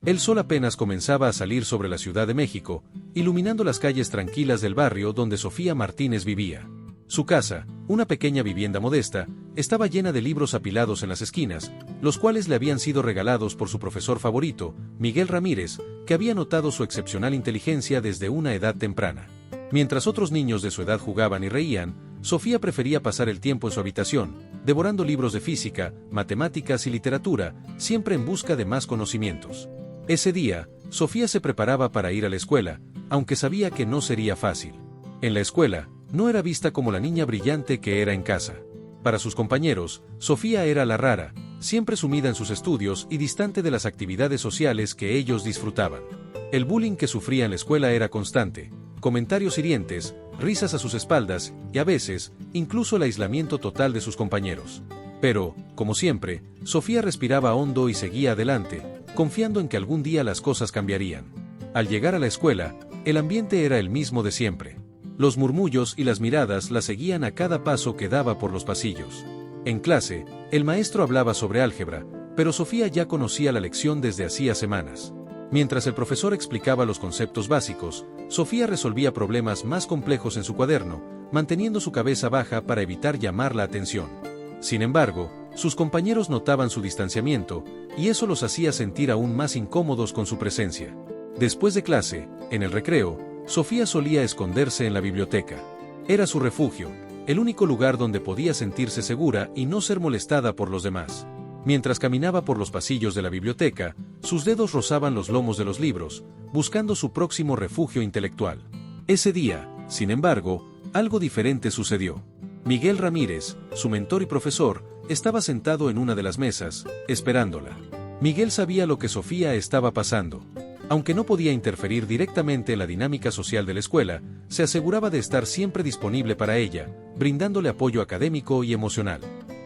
El sol apenas comenzaba a salir sobre la Ciudad de México, iluminando las calles tranquilas del barrio donde Sofía Martínez vivía. Su casa, una pequeña vivienda modesta, estaba llena de libros apilados en las esquinas, los cuales le habían sido regalados por su profesor favorito, Miguel Ramírez, que había notado su excepcional inteligencia desde una edad temprana. Mientras otros niños de su edad jugaban y reían, Sofía prefería pasar el tiempo en su habitación, devorando libros de física, matemáticas y literatura, siempre en busca de más conocimientos. Ese día, Sofía se preparaba para ir a la escuela, aunque sabía que no sería fácil. En la escuela, no era vista como la niña brillante que era en casa. Para sus compañeros, Sofía era la rara, siempre sumida en sus estudios y distante de las actividades sociales que ellos disfrutaban. El bullying que sufría en la escuela era constante, comentarios hirientes, risas a sus espaldas y a veces, incluso el aislamiento total de sus compañeros. Pero, como siempre, Sofía respiraba hondo y seguía adelante, confiando en que algún día las cosas cambiarían. Al llegar a la escuela, el ambiente era el mismo de siempre. Los murmullos y las miradas la seguían a cada paso que daba por los pasillos. En clase, el maestro hablaba sobre álgebra, pero Sofía ya conocía la lección desde hacía semanas. Mientras el profesor explicaba los conceptos básicos, Sofía resolvía problemas más complejos en su cuaderno, manteniendo su cabeza baja para evitar llamar la atención. Sin embargo, sus compañeros notaban su distanciamiento, y eso los hacía sentir aún más incómodos con su presencia. Después de clase, en el recreo, Sofía solía esconderse en la biblioteca. Era su refugio, el único lugar donde podía sentirse segura y no ser molestada por los demás. Mientras caminaba por los pasillos de la biblioteca, sus dedos rozaban los lomos de los libros, buscando su próximo refugio intelectual. Ese día, sin embargo, algo diferente sucedió. Miguel Ramírez, su mentor y profesor, estaba sentado en una de las mesas, esperándola. Miguel sabía lo que Sofía estaba pasando. Aunque no podía interferir directamente en la dinámica social de la escuela, se aseguraba de estar siempre disponible para ella, brindándole apoyo académico y emocional.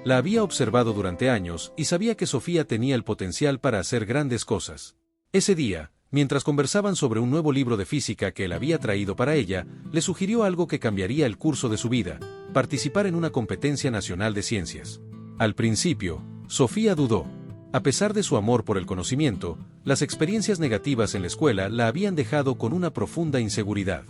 La había observado durante años y sabía que Sofía tenía el potencial para hacer grandes cosas. Ese día, mientras conversaban sobre un nuevo libro de física que él había traído para ella, le sugirió algo que cambiaría el curso de su vida: participar en una competencia nacional de ciencias. Al principio, Sofía dudó. A pesar de su amor por el conocimiento, las experiencias negativas en la escuela la habían dejado con una profunda inseguridad.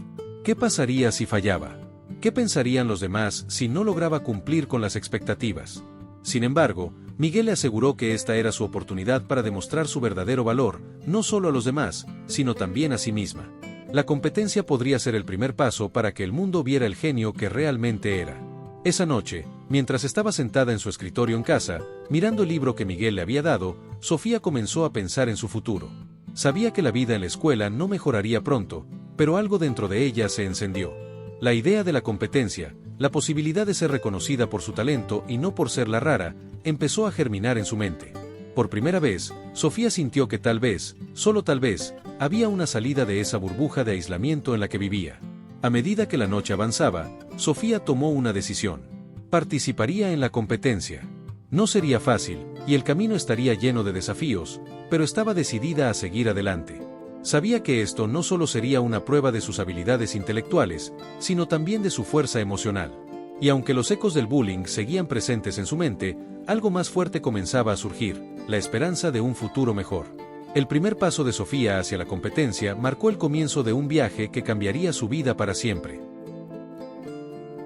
¿Qué pasaría si fallaba? ¿Qué pensarían los demás si no lograba cumplir con las expectativas? Sin embargo, Miguel le aseguró que esta era su oportunidad para demostrar su verdadero valor, no solo a los demás, sino también a sí misma. La competencia podría ser el primer paso para que el mundo viera el genio que realmente era. Esa noche, mientras estaba sentada en su escritorio en casa, mirando el libro que Miguel le había dado, Sofía comenzó a pensar en su futuro. Sabía que la vida en la escuela no mejoraría pronto, pero algo dentro de ella se encendió. La idea de la competencia, la posibilidad de ser reconocida por su talento y no por ser la rara, empezó a germinar en su mente. Por primera vez, Sofía sintió que tal vez, solo tal vez, había una salida de esa burbuja de aislamiento en la que vivía. A medida que la noche avanzaba, Sofía tomó una decisión. Participaría en la competencia. No sería fácil, y el camino estaría lleno de desafíos, pero estaba decidida a seguir adelante. Sabía que esto no solo sería una prueba de sus habilidades intelectuales, sino también de su fuerza emocional. Y aunque los ecos del bullying seguían presentes en su mente, algo más fuerte comenzaba a surgir: la esperanza de un futuro mejor. El primer paso de Sofía hacia la competencia marcó el comienzo de un viaje que cambiaría su vida para siempre.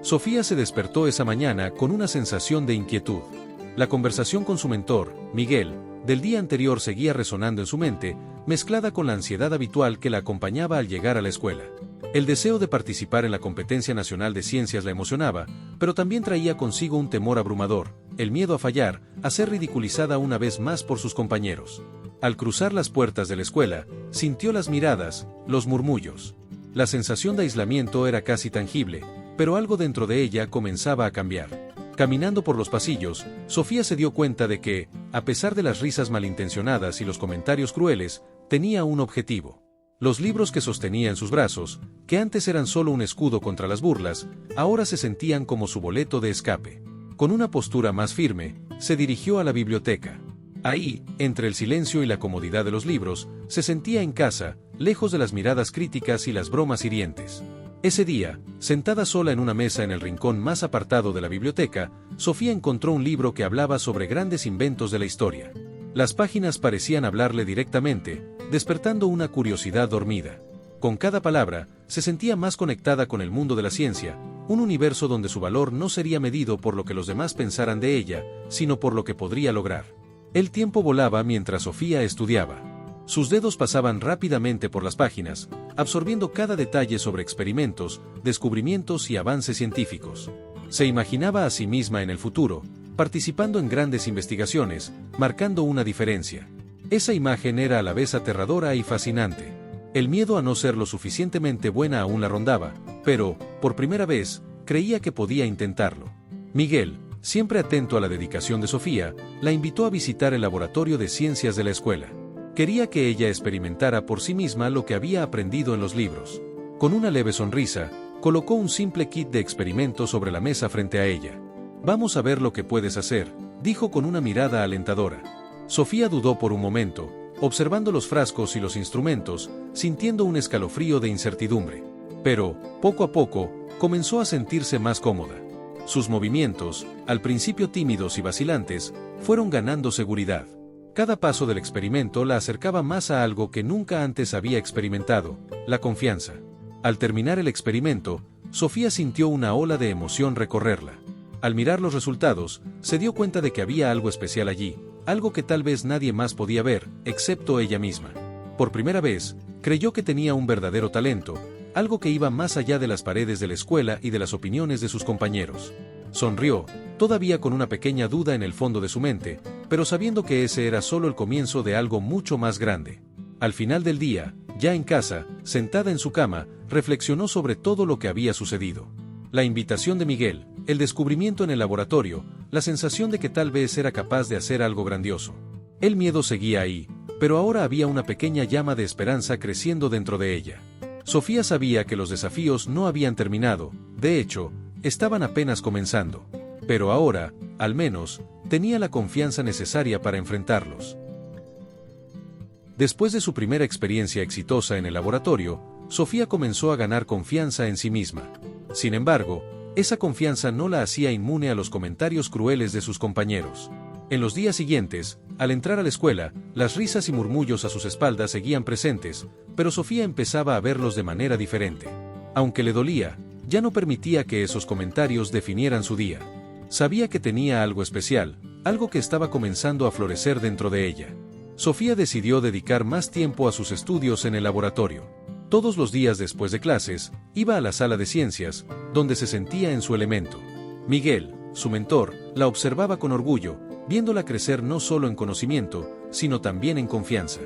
Sofía se despertó esa mañana con una sensación de inquietud. La conversación con su mentor, Miguel, del día anterior seguía resonando en su mente, mezclada con la ansiedad habitual que la acompañaba al llegar a la escuela. El deseo de participar en la competencia nacional de ciencias la emocionaba, pero también traía consigo un temor abrumador: el miedo a fallar, a ser ridiculizada una vez más por sus compañeros. Al cruzar las puertas de la escuela, sintió las miradas, los murmullos. La sensación de aislamiento era casi tangible, pero algo dentro de ella comenzaba a cambiar. Caminando por los pasillos, Sofía se dio cuenta de que, a pesar de las risas malintencionadas y los comentarios crueles, tenía un objetivo. Los libros que sostenía en sus brazos, que antes eran solo un escudo contra las burlas, ahora se sentían como su boleto de escape. Con una postura más firme, se dirigió a la biblioteca. Ahí, entre el silencio y la comodidad de los libros, se sentía en casa, lejos de las miradas críticas y las bromas hirientes. Ese día, sentada sola en una mesa en el rincón más apartado de la biblioteca, Sofía encontró un libro que hablaba sobre grandes inventos de la historia. Las páginas parecían hablarle directamente, despertando una curiosidad dormida. Con cada palabra, se sentía más conectada con el mundo de la ciencia, un universo donde su valor no sería medido por lo que los demás pensaran de ella, sino por lo que podría lograr. El tiempo volaba mientras Sofía estudiaba. Sus dedos pasaban rápidamente por las páginas, absorbiendo cada detalle sobre experimentos, descubrimientos y avances científicos. Se imaginaba a sí misma en el futuro, participando en grandes investigaciones, marcando una diferencia. Esa imagen era a la vez aterradora y fascinante. El miedo a no ser lo suficientemente buena aún la rondaba, pero, por primera vez, creía que podía intentarlo. Miguel, siempre atento a la dedicación de Sofía, la invitó a visitar el laboratorio de ciencias de la escuela. Quería que ella experimentara por sí misma lo que había aprendido en los libros. Con una leve sonrisa, colocó un simple kit de experimento sobre la mesa frente a ella. «Vamos a ver lo que puedes hacer», dijo con una mirada alentadora. Sofía dudó por un momento, observando los frascos y los instrumentos, sintiendo un escalofrío de incertidumbre. Pero, poco a poco, comenzó a sentirse más cómoda. Sus movimientos, al principio tímidos y vacilantes, fueron ganando seguridad. Cada paso del experimento la acercaba más a algo que nunca antes había experimentado, la confianza. Al terminar el experimento, Sofía sintió una ola de emoción recorrerla. Al mirar los resultados, se dio cuenta de que había algo especial allí, algo que tal vez nadie más podía ver, excepto ella misma. Por primera vez, creyó que tenía un verdadero talento, algo que iba más allá de las paredes de la escuela y de las opiniones de sus compañeros. Sonrió, todavía con una pequeña duda en el fondo de su mente, pero sabiendo que ese era solo el comienzo de algo mucho más grande. Al final del día, ya en casa, sentada en su cama, reflexionó sobre todo lo que había sucedido. La invitación de Miguel, el descubrimiento en el laboratorio, la sensación de que tal vez era capaz de hacer algo grandioso. El miedo seguía ahí, pero ahora había una pequeña llama de esperanza creciendo dentro de ella. Sofía sabía que los desafíos no habían terminado, de hecho, estaban apenas comenzando. Pero ahora, al menos, tenía la confianza necesaria para enfrentarlos. Después de su primera experiencia exitosa en el laboratorio, Sofía comenzó a ganar confianza en sí misma. Sin embargo, esa confianza no la hacía inmune a los comentarios crueles de sus compañeros. En los días siguientes, al entrar a la escuela, las risas y murmullos a sus espaldas seguían presentes, pero Sofía empezaba a verlos de manera diferente. Aunque le dolía, ya no permitía que esos comentarios definieran su día. Sabía que tenía algo especial, algo que estaba comenzando a florecer dentro de ella. Sofía decidió dedicar más tiempo a sus estudios en el laboratorio. Todos los días después de clases, iba a la sala de ciencias, donde se sentía en su elemento. Miguel, su mentor, la observaba con orgullo, viéndola crecer no solo en conocimiento, sino también en confianza.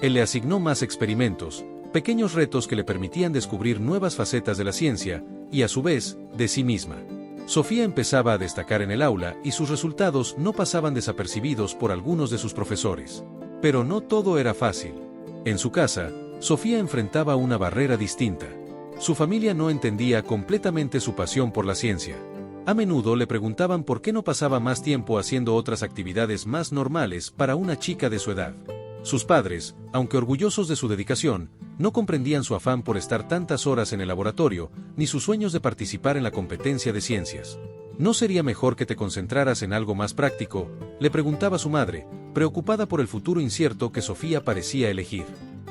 Él le asignó más experimentos, pequeños retos que le permitían descubrir nuevas facetas de la ciencia, y a su vez, de sí misma. Sofía empezaba a destacar en el aula y sus resultados no pasaban desapercibidos por algunos de sus profesores. Pero no todo era fácil. En su casa, Sofía enfrentaba una barrera distinta. Su familia no entendía completamente su pasión por la ciencia. A menudo le preguntaban por qué no pasaba más tiempo haciendo otras actividades más normales para una chica de su edad. Sus padres, aunque orgullosos de su dedicación, no comprendían su afán por estar tantas horas en el laboratorio, ni sus sueños de participar en la competencia de ciencias. ¿No sería mejor que te concentraras en algo más práctico?, le preguntaba su madre, preocupada por el futuro incierto que Sofía parecía elegir.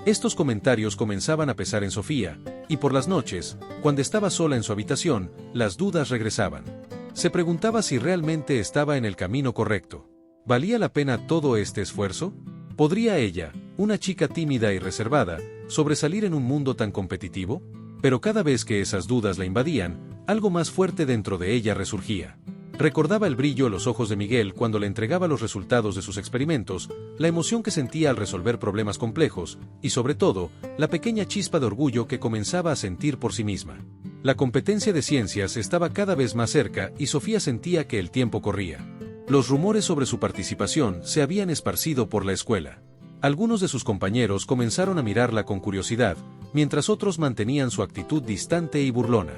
Estos comentarios comenzaban a pesar en Sofía, y por las noches, cuando estaba sola en su habitación, las dudas regresaban. Se preguntaba si realmente estaba en el camino correcto. ¿Valía la pena todo este esfuerzo? ¿Podría ella, una chica tímida y reservada, sobresalir en un mundo tan competitivo? Pero cada vez que esas dudas la invadían, algo más fuerte dentro de ella resurgía. Recordaba el brillo en los ojos de Miguel cuando le entregaba los resultados de sus experimentos, la emoción que sentía al resolver problemas complejos, y sobre todo, la pequeña chispa de orgullo que comenzaba a sentir por sí misma. La competencia de ciencias estaba cada vez más cerca y Sofía sentía que el tiempo corría. Los rumores sobre su participación se habían esparcido por la escuela. Algunos de sus compañeros comenzaron a mirarla con curiosidad, mientras otros mantenían su actitud distante y burlona.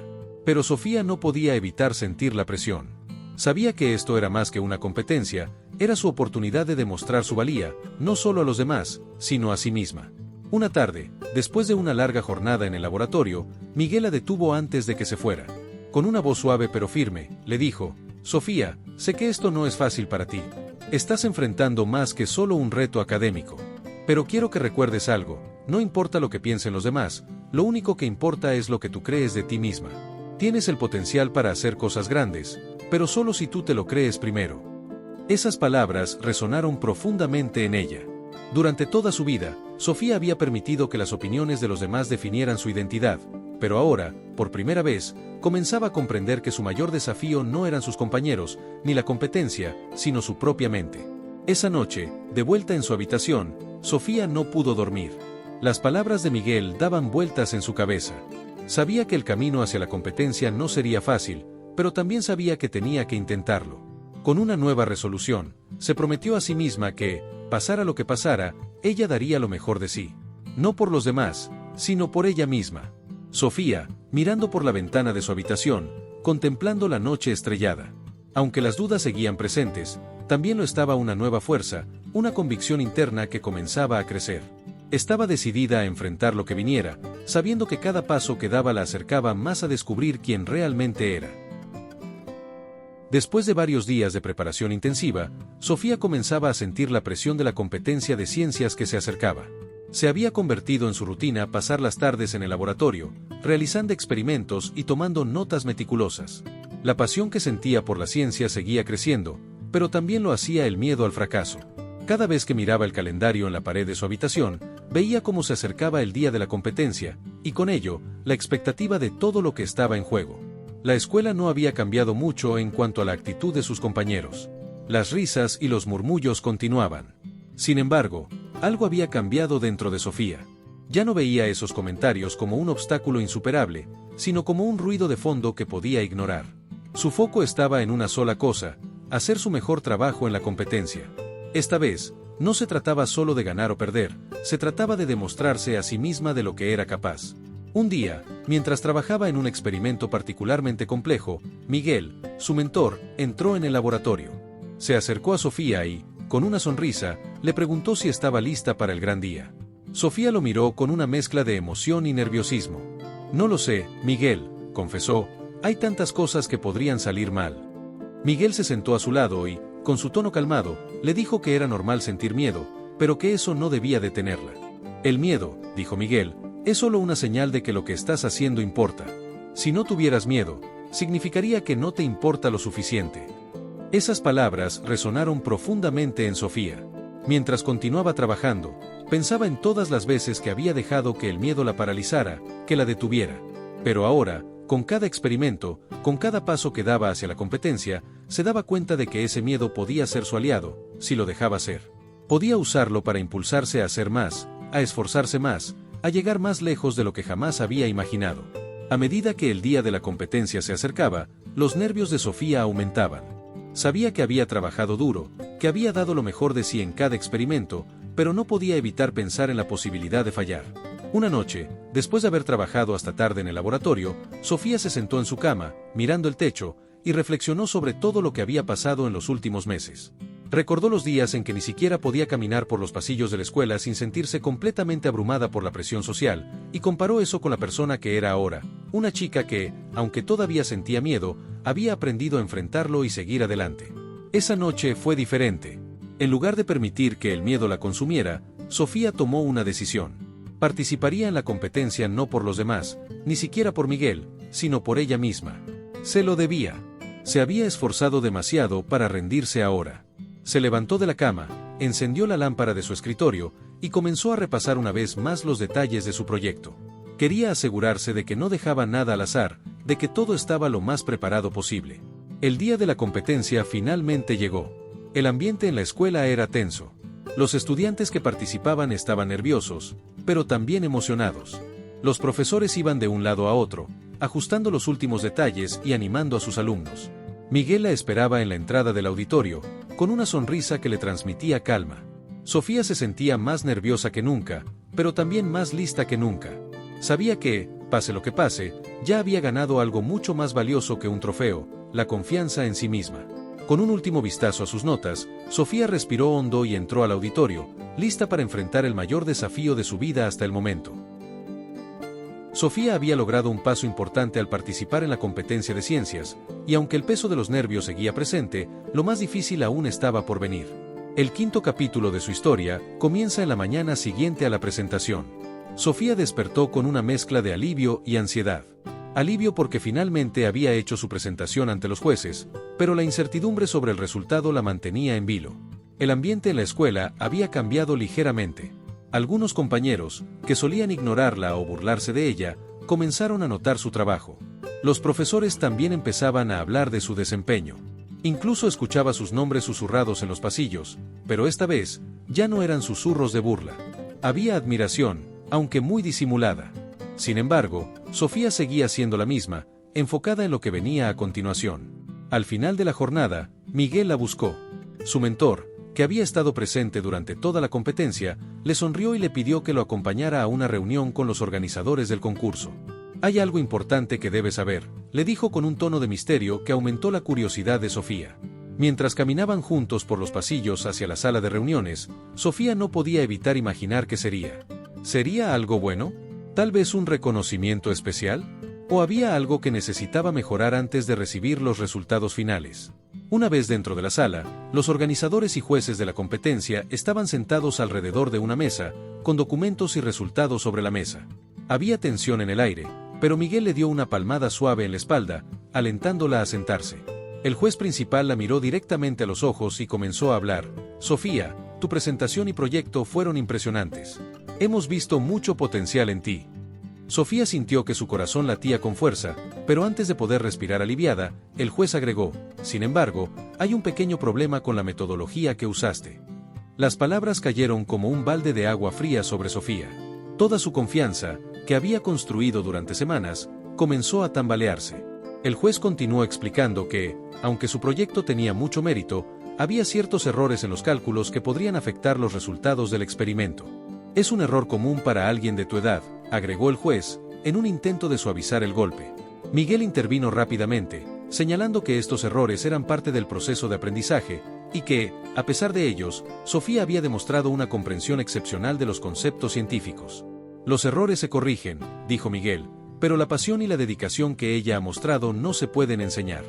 Pero Sofía no podía evitar sentir la presión. Sabía que esto era más que una competencia, era su oportunidad de demostrar su valía, no solo a los demás, sino a sí misma. Una tarde, después de una larga jornada en el laboratorio, Miguel la detuvo antes de que se fuera. Con una voz suave pero firme, le dijo: «Sofía, sé que esto no es fácil para ti. Estás enfrentando más que solo un reto académico. Pero quiero que recuerdes algo, no importa lo que piensen los demás, lo único que importa es lo que tú crees de ti misma. Tienes el potencial para hacer cosas grandes, pero solo si tú te lo crees primero. Esas palabras resonaron profundamente en ella. Durante toda su vida, Sofía había permitido que las opiniones de los demás definieran su identidad, pero ahora, por primera vez, comenzaba a comprender que su mayor desafío no eran sus compañeros, ni la competencia, sino su propia mente. Esa noche, de vuelta en su habitación, Sofía no pudo dormir. Las palabras de Miguel daban vueltas en su cabeza. Sabía que el camino hacia la competencia no sería fácil, pero también sabía que tenía que intentarlo. Con una nueva resolución, se prometió a sí misma que, pasara lo que pasara, ella daría lo mejor de sí. No por los demás, sino por ella misma. Sofía, mirando por la ventana de su habitación, contemplando la noche estrellada. Aunque las dudas seguían presentes, también lo estaba una nueva fuerza, una convicción interna que comenzaba a crecer. Estaba decidida a enfrentar lo que viniera, sabiendo que cada paso que daba la acercaba más a descubrir quién realmente era. Después de varios días de preparación intensiva, Sofía comenzaba a sentir la presión de la competencia de ciencias que se acercaba. Se había convertido en su rutina pasar las tardes en el laboratorio, realizando experimentos y tomando notas meticulosas. La pasión que sentía por la ciencia seguía creciendo, pero también lo hacía el miedo al fracaso. Cada vez que miraba el calendario en la pared de su habitación, veía cómo se acercaba el día de la competencia, y con ello, la expectativa de todo lo que estaba en juego. La escuela no había cambiado mucho en cuanto a la actitud de sus compañeros. Las risas y los murmullos continuaban. Sin embargo, algo había cambiado dentro de Sofía. Ya no veía esos comentarios como un obstáculo insuperable, sino como un ruido de fondo que podía ignorar. Su foco estaba en una sola cosa: hacer su mejor trabajo en la competencia. Esta vez, no se trataba solo de ganar o perder, se trataba de demostrarse a sí misma de lo que era capaz. Un día, mientras trabajaba en un experimento particularmente complejo, Miguel, su mentor, entró en el laboratorio. Se acercó a Sofía y, con una sonrisa, le preguntó si estaba lista para el gran día. Sofía lo miró con una mezcla de emoción y nerviosismo. No lo sé, Miguel, confesó, hay tantas cosas que podrían salir mal. Miguel se sentó a su lado y, con su tono calmado, le dijo que era normal sentir miedo, pero que eso no debía detenerla. El miedo, dijo Miguel, es solo una señal de que lo que estás haciendo importa. Si no tuvieras miedo, significaría que no te importa lo suficiente. Esas palabras resonaron profundamente en Sofía. Mientras continuaba trabajando, pensaba en todas las veces que había dejado que el miedo la paralizara, que la detuviera. Pero ahora, con cada experimento, con cada paso que daba hacia la competencia, se daba cuenta de que ese miedo podía ser su aliado, si lo dejaba ser. Podía usarlo para impulsarse a hacer más, a esforzarse más, a llegar más lejos de lo que jamás había imaginado. A medida que el día de la competencia se acercaba, los nervios de Sofía aumentaban. Sabía que había trabajado duro, que había dado lo mejor de sí en cada experimento, pero no podía evitar pensar en la posibilidad de fallar. Una noche, después de haber trabajado hasta tarde en el laboratorio, Sofía se sentó en su cama, mirando el techo, y reflexionó sobre todo lo que había pasado en los últimos meses. Recordó los días en que ni siquiera podía caminar por los pasillos de la escuela sin sentirse completamente abrumada por la presión social, y comparó eso con la persona que era ahora, una chica que, aunque todavía sentía miedo, había aprendido a enfrentarlo y seguir adelante. Esa noche fue diferente. En lugar de permitir que el miedo la consumiera, Sofía tomó una decisión. Participaría en la competencia no por los demás, ni siquiera por Miguel, sino por ella misma. Se lo debía. Se había esforzado demasiado para rendirse ahora. Se levantó de la cama, encendió la lámpara de su escritorio, y comenzó a repasar una vez más los detalles de su proyecto. Quería asegurarse de que no dejaba nada al azar, de que todo estaba lo más preparado posible. El día de la competencia finalmente llegó. El ambiente en la escuela era tenso. Los estudiantes que participaban estaban nerviosos, pero también emocionados. Los profesores iban de un lado a otro, ajustando los últimos detalles y animando a sus alumnos. Miguel la esperaba en la entrada del auditorio, con una sonrisa que le transmitía calma. Sofía se sentía más nerviosa que nunca, pero también más lista que nunca. Sabía que, pase lo que pase, ya había ganado algo mucho más valioso que un trofeo, la confianza en sí misma. Con un último vistazo a sus notas, Sofía respiró hondo y entró al auditorio, lista para enfrentar el mayor desafío de su vida hasta el momento. Sofía había logrado un paso importante al participar en la competencia de ciencias, y aunque el peso de los nervios seguía presente, lo más difícil aún estaba por venir. El quinto capítulo de su historia comienza en la mañana siguiente a la presentación. Sofía despertó con una mezcla de alivio y ansiedad. Alivio porque finalmente había hecho su presentación ante los jueces, pero la incertidumbre sobre el resultado la mantenía en vilo. El ambiente en la escuela había cambiado ligeramente. Algunos compañeros, que solían ignorarla o burlarse de ella, comenzaron a notar su trabajo. Los profesores también empezaban a hablar de su desempeño. Incluso escuchaba sus nombres susurrados en los pasillos, pero esta vez, ya no eran susurros de burla. Había admiración, aunque muy disimulada. Sin embargo, Sofía seguía siendo la misma, enfocada en lo que venía a continuación. Al final de la jornada, Miguel la buscó. Su mentor, que había estado presente durante toda la competencia, le sonrió y le pidió que lo acompañara a una reunión con los organizadores del concurso. «Hay algo importante que debes saber», le dijo con un tono de misterio que aumentó la curiosidad de Sofía. Mientras caminaban juntos por los pasillos hacia la sala de reuniones, Sofía no podía evitar imaginar qué sería. ¿Sería algo bueno? ¿Tal vez un reconocimiento especial? ¿O había algo que necesitaba mejorar antes de recibir los resultados finales? Una vez dentro de la sala, los organizadores y jueces de la competencia estaban sentados alrededor de una mesa, con documentos y resultados sobre la mesa. Había tensión en el aire, pero Miguel le dio una palmada suave en la espalda, alentándola a sentarse. El juez principal la miró directamente a los ojos y comenzó a hablar. «Sofía, tu presentación y proyecto fueron impresionantes. Hemos visto mucho potencial en ti». Sofía sintió que su corazón latía con fuerza, pero antes de poder respirar aliviada, el juez agregó: «Sin embargo, hay un pequeño problema con la metodología que usaste». Las palabras cayeron como un balde de agua fría sobre Sofía. Toda su confianza, que había construido durante semanas, comenzó a tambalearse. El juez continuó explicando que, aunque su proyecto tenía mucho mérito, había ciertos errores en los cálculos que podrían afectar los resultados del experimento. «Es un error común para alguien de tu edad», agregó el juez, en un intento de suavizar el golpe. Miguel intervino rápidamente, señalando que estos errores eran parte del proceso de aprendizaje, y que, a pesar de ellos, Sofía había demostrado una comprensión excepcional de los conceptos científicos. «Los errores se corrigen», dijo Miguel, «pero la pasión y la dedicación que ella ha mostrado no se pueden enseñar».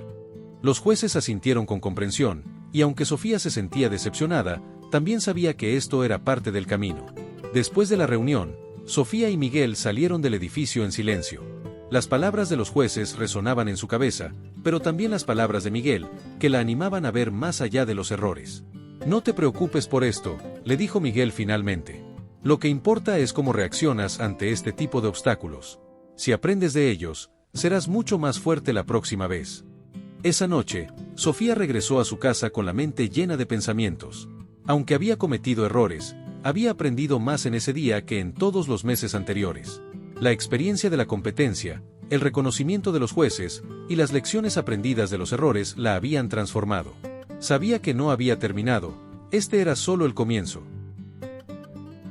Los jueces asintieron con comprensión, y aunque Sofía se sentía decepcionada, también sabía que esto era parte del camino. Después de la reunión, Sofía y Miguel salieron del edificio en silencio. Las palabras de los jueces resonaban en su cabeza, pero también las palabras de Miguel, que la animaban a ver más allá de los errores. «No te preocupes por esto», le dijo Miguel finalmente. «Lo que importa es cómo reaccionas ante este tipo de obstáculos. Si aprendes de ellos, serás mucho más fuerte la próxima vez». Esa noche, Sofía regresó a su casa con la mente llena de pensamientos. Aunque había cometido errores, había aprendido más en ese día que en todos los meses anteriores. La experiencia de la competencia, el reconocimiento de los jueces y las lecciones aprendidas de los errores la habían transformado. Sabía que no había terminado, este era solo el comienzo.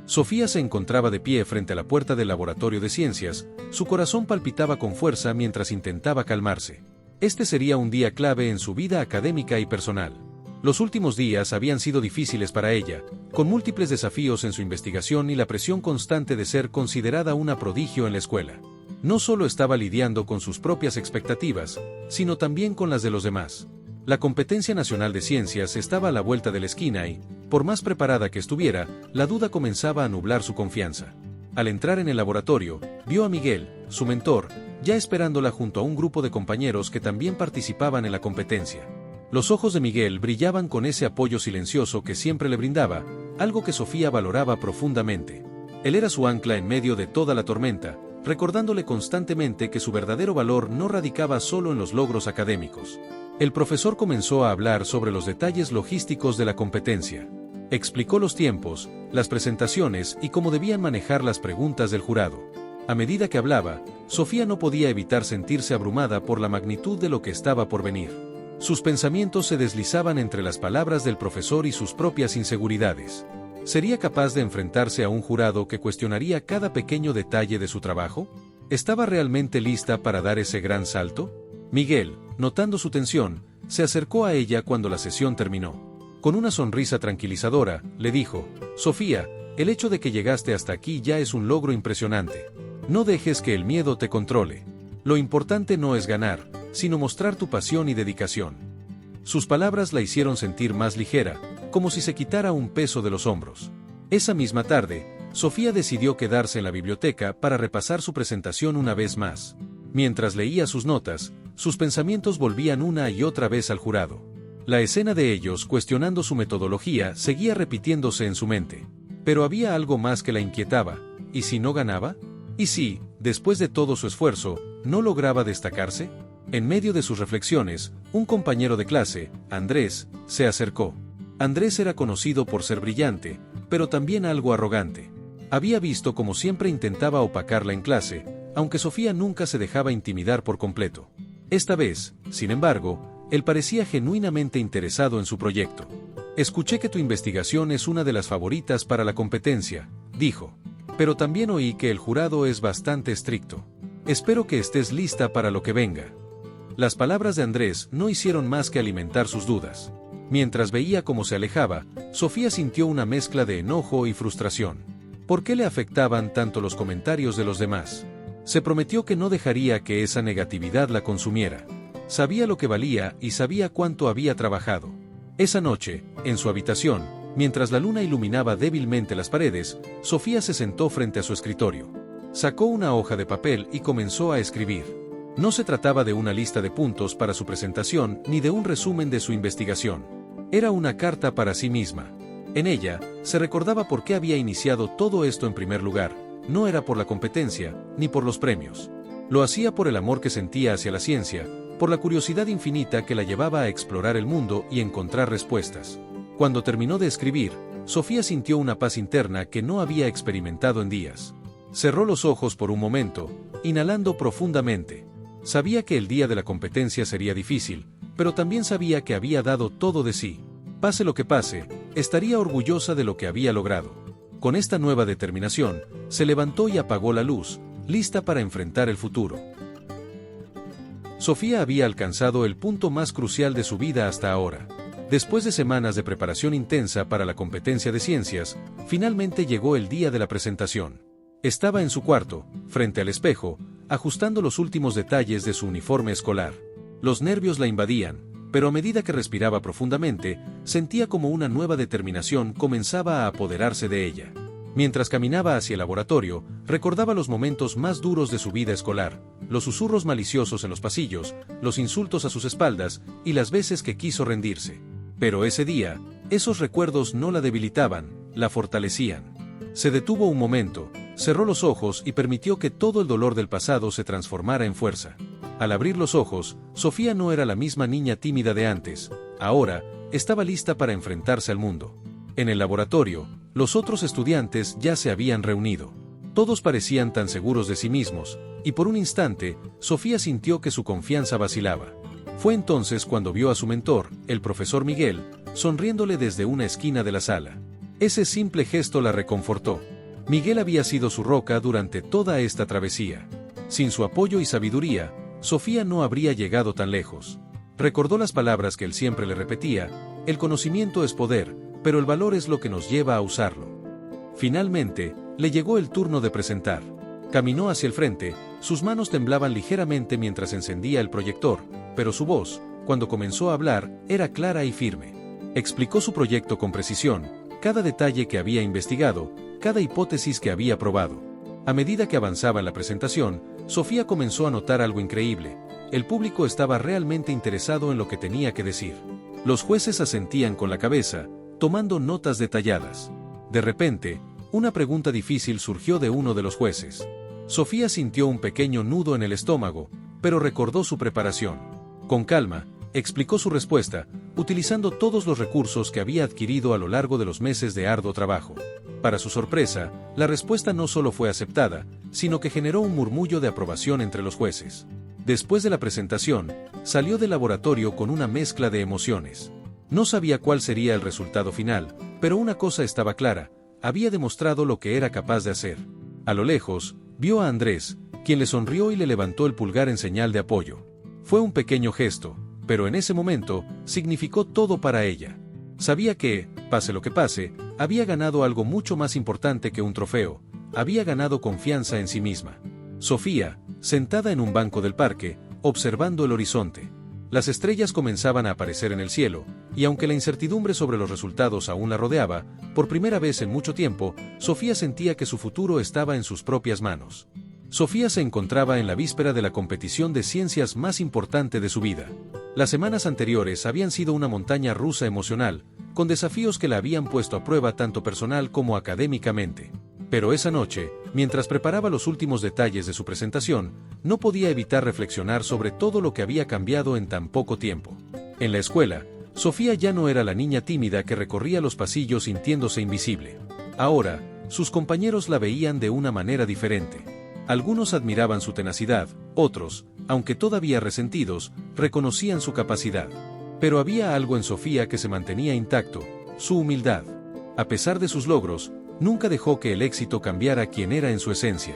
Sofía se encontraba de pie frente a la puerta del laboratorio de ciencias, su corazón palpitaba con fuerza mientras intentaba calmarse. Este sería un día clave en su vida académica y personal. Los últimos días habían sido difíciles para ella, con múltiples desafíos en su investigación y la presión constante de ser considerada una prodigio en la escuela. No solo estaba lidiando con sus propias expectativas, sino también con las de los demás. La competencia nacional de ciencias estaba a la vuelta de la esquina y, por más preparada que estuviera, la duda comenzaba a nublar su confianza. Al entrar en el laboratorio, vio a Miguel, su mentor, ya esperándola junto a un grupo de compañeros que también participaban en la competencia. Los ojos de Miguel brillaban con ese apoyo silencioso que siempre le brindaba, algo que Sofía valoraba profundamente. Él era su ancla en medio de toda la tormenta, recordándole constantemente que su verdadero valor no radicaba solo en los logros académicos. El profesor comenzó a hablar sobre los detalles logísticos de la competencia. Explicó los tiempos, las presentaciones y cómo debían manejar las preguntas del jurado. A medida que hablaba, Sofía no podía evitar sentirse abrumada por la magnitud de lo que estaba por venir. Sus pensamientos se deslizaban entre las palabras del profesor y sus propias inseguridades. ¿Sería capaz de enfrentarse a un jurado que cuestionaría cada pequeño detalle de su trabajo? ¿Estaba realmente lista para dar ese gran salto? Miguel, notando su tensión, se acercó a ella cuando la sesión terminó. Con una sonrisa tranquilizadora, le dijo: «Sofía, el hecho de que llegaste hasta aquí ya es un logro impresionante. No dejes que el miedo te controle. Lo importante no es ganar, sino mostrar tu pasión y dedicación». Sus palabras la hicieron sentir más ligera, como si se quitara un peso de los hombros. Esa misma tarde, Sofía decidió quedarse en la biblioteca para repasar su presentación una vez más. Mientras leía sus notas, sus pensamientos volvían una y otra vez al jurado. La escena de ellos cuestionando su metodología seguía repitiéndose en su mente. Pero había algo más que la inquietaba. ¿Y si no ganaba? ¿Y si, después de todo su esfuerzo, no lograba destacarse? En medio de sus reflexiones, un compañero de clase, Andrés, se acercó. Andrés era conocido por ser brillante, pero también algo arrogante. Había visto cómo siempre intentaba opacarla en clase, aunque Sofía nunca se dejaba intimidar por completo. Esta vez, sin embargo, él parecía genuinamente interesado en su proyecto. Escuché que tu investigación es una de las favoritas para la competencia, dijo. Pero también oí que el jurado es bastante estricto. Espero que estés lista para lo que venga. Las palabras de Andrés no hicieron más que alimentar sus dudas. Mientras veía cómo se alejaba, Sofía sintió una mezcla de enojo y frustración. ¿Por qué le afectaban tanto los comentarios de los demás? Se prometió que no dejaría que esa negatividad la consumiera. Sabía lo que valía y sabía cuánto había trabajado. Esa noche, en su habitación, mientras la luna iluminaba débilmente las paredes, Sofía se sentó frente a su escritorio. Sacó una hoja de papel y comenzó a escribir. No se trataba de una lista de puntos para su presentación ni de un resumen de su investigación. Era una carta para sí misma. En ella, se recordaba por qué había iniciado todo esto en primer lugar. No era por la competencia, ni por los premios. Lo hacía por el amor que sentía hacia la ciencia, por la curiosidad infinita que la llevaba a explorar el mundo y encontrar respuestas. Cuando terminó de escribir, Sofía sintió una paz interna que no había experimentado en días. Cerró los ojos por un momento, inhalando profundamente. Sabía que el día de la competencia sería difícil, pero también sabía que había dado todo de sí. Pase lo que pase, estaría orgullosa de lo que había logrado. Con esta nueva determinación, se levantó y apagó la luz, lista para enfrentar el futuro. Sofía había alcanzado el punto más crucial de su vida hasta ahora. Después de semanas de preparación intensa para la competencia de ciencias, finalmente llegó el día de la presentación. Estaba en su cuarto, frente al espejo, ajustando los últimos detalles de su uniforme escolar. Los nervios la invadían, pero a medida que respiraba profundamente, sentía como una nueva determinación comenzaba a apoderarse de ella. Mientras caminaba hacia el laboratorio, recordaba los momentos más duros de su vida escolar, los susurros maliciosos en los pasillos, los insultos a sus espaldas y las veces que quiso rendirse. Pero ese día, esos recuerdos no la debilitaban, la fortalecían. Se detuvo un momento, cerró los ojos y permitió que todo el dolor del pasado se transformara en fuerza. Al abrir los ojos, Sofía no era la misma niña tímida de antes. Ahora, estaba lista para enfrentarse al mundo. En el laboratorio, los otros estudiantes ya se habían reunido. Todos parecían tan seguros de sí mismos, y por un instante, Sofía sintió que su confianza vacilaba. Fue entonces cuando vio a su mentor, el profesor Miguel, sonriéndole desde una esquina de la sala. Ese simple gesto la reconfortó. Miguel había sido su roca durante toda esta travesía. Sin su apoyo y sabiduría, Sofía no habría llegado tan lejos. Recordó las palabras que él siempre le repetía: el conocimiento es poder, pero el valor es lo que nos lleva a usarlo. Finalmente, le llegó el turno de presentar. Caminó hacia el frente, sus manos temblaban ligeramente mientras encendía el proyector, pero su voz, cuando comenzó a hablar, era clara y firme. Explicó su proyecto con precisión, cada detalle que había investigado, cada hipótesis que había probado. A medida que avanzaba en la presentación, Sofía comenzó a notar algo increíble. El público estaba realmente interesado en lo que tenía que decir. Los jueces asentían con la cabeza, tomando notas detalladas. De repente, una pregunta difícil surgió de uno de los jueces. Sofía sintió un pequeño nudo en el estómago, pero recordó su preparación. Con calma, explicó su respuesta, utilizando todos los recursos que había adquirido a lo largo de los meses de arduo trabajo. Para su sorpresa, la respuesta no solo fue aceptada, sino que generó un murmullo de aprobación entre los jueces. Después de la presentación, salió del laboratorio con una mezcla de emociones. No sabía cuál sería el resultado final, pero una cosa estaba clara: había demostrado lo que era capaz de hacer. A lo lejos, vio a Andrés, quien le sonrió y le levantó el pulgar en señal de apoyo. Fue un pequeño gesto, pero en ese momento, significó todo para ella. Sabía que, pase lo que pase, había ganado algo mucho más importante que un trofeo: había ganado confianza en sí misma. Sofía, sentada en un banco del parque, observando el horizonte. Las estrellas comenzaban a aparecer en el cielo, y aunque la incertidumbre sobre los resultados aún la rodeaba, por primera vez en mucho tiempo, Sofía sentía que su futuro estaba en sus propias manos. Sofía se encontraba en la víspera de la competición de ciencias más importante de su vida. Las semanas anteriores habían sido una montaña rusa emocional, con desafíos que la habían puesto a prueba tanto personal como académicamente. Pero esa noche, mientras preparaba los últimos detalles de su presentación, no podía evitar reflexionar sobre todo lo que había cambiado en tan poco tiempo. En la escuela, Sofía ya no era la niña tímida que recorría los pasillos sintiéndose invisible. Ahora, sus compañeros la veían de una manera diferente. Algunos admiraban su tenacidad, otros, aunque todavía resentidos, reconocían su capacidad. Pero había algo en Sofía que se mantenía intacto, su humildad. A pesar de sus logros, nunca dejó que el éxito cambiara quién era en su esencia.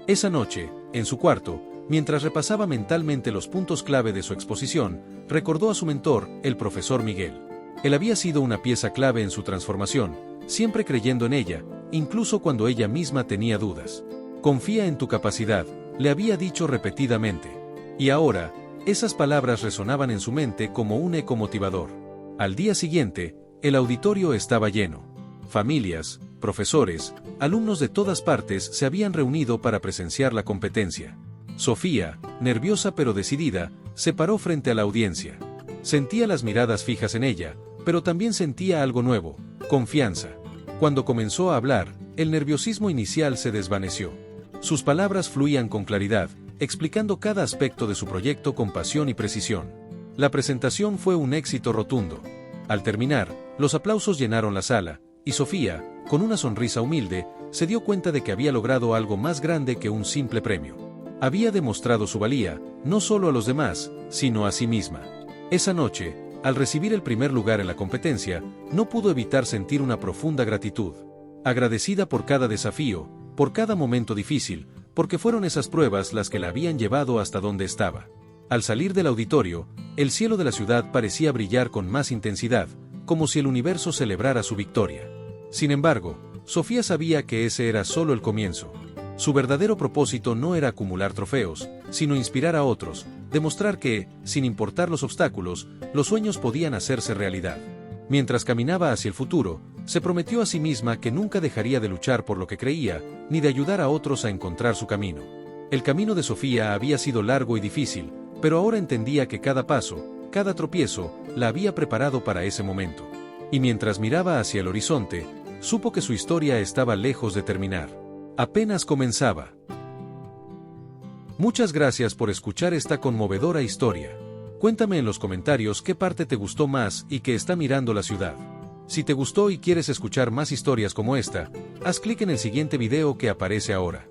Esa noche, en su cuarto, mientras repasaba mentalmente los puntos clave de su exposición, recordó a su mentor, el profesor Miguel. Él había sido una pieza clave en su transformación, siempre creyendo en ella, incluso cuando ella misma tenía dudas. Confía en tu capacidad, le había dicho repetidamente. Y ahora, esas palabras resonaban en su mente como un eco motivador. Al día siguiente, el auditorio estaba lleno. Familias, profesores, alumnos de todas partes se habían reunido para presenciar la competencia. Sofía, nerviosa pero decidida, se paró frente a la audiencia. Sentía las miradas fijas en ella, pero también sentía algo nuevo, confianza. Cuando comenzó a hablar, el nerviosismo inicial se desvaneció. Sus palabras fluían con claridad, explicando cada aspecto de su proyecto con pasión y precisión. La presentación fue un éxito rotundo. Al terminar, los aplausos llenaron la sala, y Sofía, con una sonrisa humilde, se dio cuenta de que había logrado algo más grande que un simple premio. Había demostrado su valía, no solo a los demás, sino a sí misma. Esa noche, al recibir el primer lugar en la competencia, no pudo evitar sentir una profunda gratitud. Agradecida por cada desafío, por cada momento difícil, porque fueron esas pruebas las que la habían llevado hasta donde estaba. Al salir del auditorio, el cielo de la ciudad parecía brillar con más intensidad, como si el universo celebrara su victoria. Sin embargo, Sofía sabía que ese era solo el comienzo. Su verdadero propósito no era acumular trofeos, sino inspirar a otros, demostrar que, sin importar los obstáculos, los sueños podían hacerse realidad. Mientras caminaba hacia el futuro, se prometió a sí misma que nunca dejaría de luchar por lo que creía, ni de ayudar a otros a encontrar su camino. El camino de Sofía había sido largo y difícil, pero ahora entendía que cada paso, cada tropiezo, la había preparado para ese momento. Y mientras miraba hacia el horizonte, supo que su historia estaba lejos de terminar. Apenas comenzaba. Muchas gracias por escuchar esta conmovedora historia. Cuéntame en los comentarios qué parte te gustó más y qué está mirando la ciudad. Si te gustó y quieres escuchar más historias como esta, haz clic en el siguiente video que aparece ahora.